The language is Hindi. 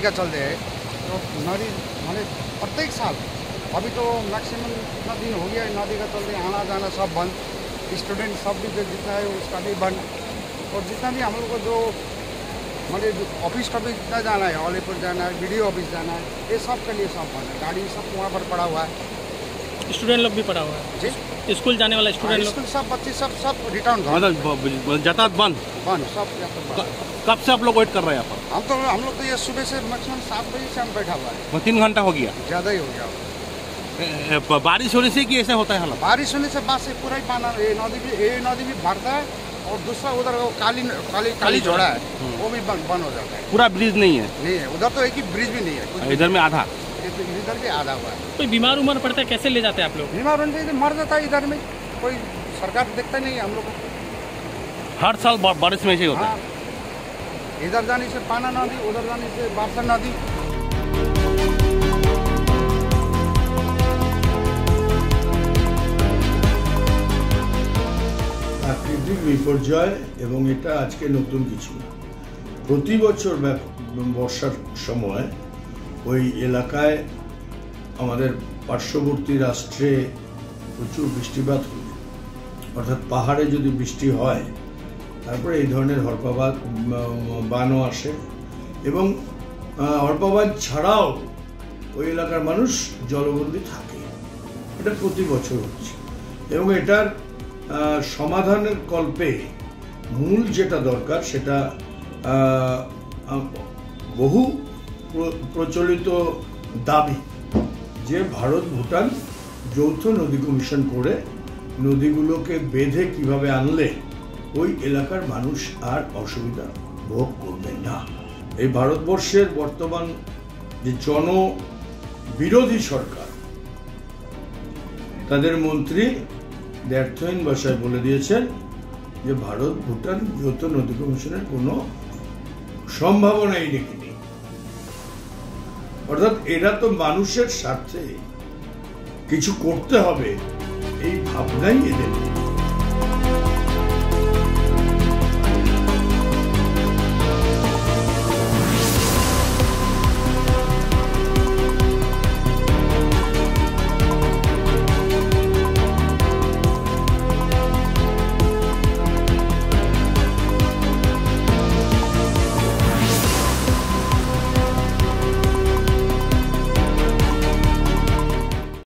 का चलते है, तो नदी मैंने प्रत्येक साल अभी तो मैक्सिमम कितना दिन हो गया है नदी का चलते, आना जाना सब बंद, स्टूडेंट सब भी जितना है उसका भी बंद, और जितना भी हम लोग को जो मैंने ऑफिस का भी जितना जाना है, अलीपुर जाना है, BDO ऑफिस जाना है, ये सब के लिए सब बंद है, गाड़ी सब वहाँ पर पड़ा हुआ है। स्टूडेंट लोग भी पड़ा हुआ है जी, स्कूल जाने वाला स्टूडेंट लोग, स्कूल सब बच्चे सब रिटर्न यातायात बंद सब यात्रा बंद। कब से आप लोग वेट कर रहे हैं यहाँ हम लोग तो ये सुबह से मैक्सिमम 7 बजे से हम बैठा हुआ है, पर? 3 घंटा हो गया, ज़्यादा ही हो गया। बारिश होने से कि ऐसे होता है हालात? बारिश होने से बाद से पूरा ही पाना, ये नदी भी भरता है, और दूसरा उधर वो काली जोड़ा है, वो भी बंद हो जाता है। पूरा ब्रिज नहीं है? नहीं है, उधर तो एक ही ब्रिज भी नहीं है, इधर में आधा, इधर भी आधा हुआ है। कोई बीमार उमर पड़ता है, कैसे ले जाते हैं आप लोग? बीमार होने से मर जाता है इधर में, कोई सरकार देखता नहीं है हम लोग को। हर साल बारिश में ऐसे ही होता है? हाँ, इधर जाने से पाना नदी, उधर जाने से बारसा नदी। প্রাকৃতিক বিপর্যয় এবং এটা আজকে নতুন কিছু না। প্রতি বছর বর্ষার সময় ওই এলাকায় আমাদের পার্শ্ববর্তী রাষ্ট্রে প্রচুর বৃষ্টিপাত হয়, অর্থাৎ পাহাড়ে যদি বৃষ্টি হয় তারপরে এই ধরনের হরপাবাদ বানও আসে, এবং হরপাবাদ ছাড়াও ওই এলাকার মানুষ জলবন্দী থাকে। এটা প্রতি বছর হচ্ছে, এবং এটার সমাধানের কল্পে মূল যেটা দরকার সেটা বহু প্রচলিত দাবি যে ভারত ভুটান যৌথ নদী কমিশন করে নদীগুলোকে বেঁধে কিভাবে আনলে ওই এলাকার মানুষ আর অসুবিধা ভোগ করবে না। এই ভারতবর্ষের বর্তমান যে জনবিরোধী সরকার, তাদের মন্ত্রী ব্যর্থহীন ভাষায় বলে দিয়েছেন যে ভারত ভুটান যৌথ নদী কমিশনের কোনো সম্ভাবনাই নেই। অর্থাৎ এরা তো মানুষের স্বার্থে কিছু করতে হবে এই ভাবনাই এদের।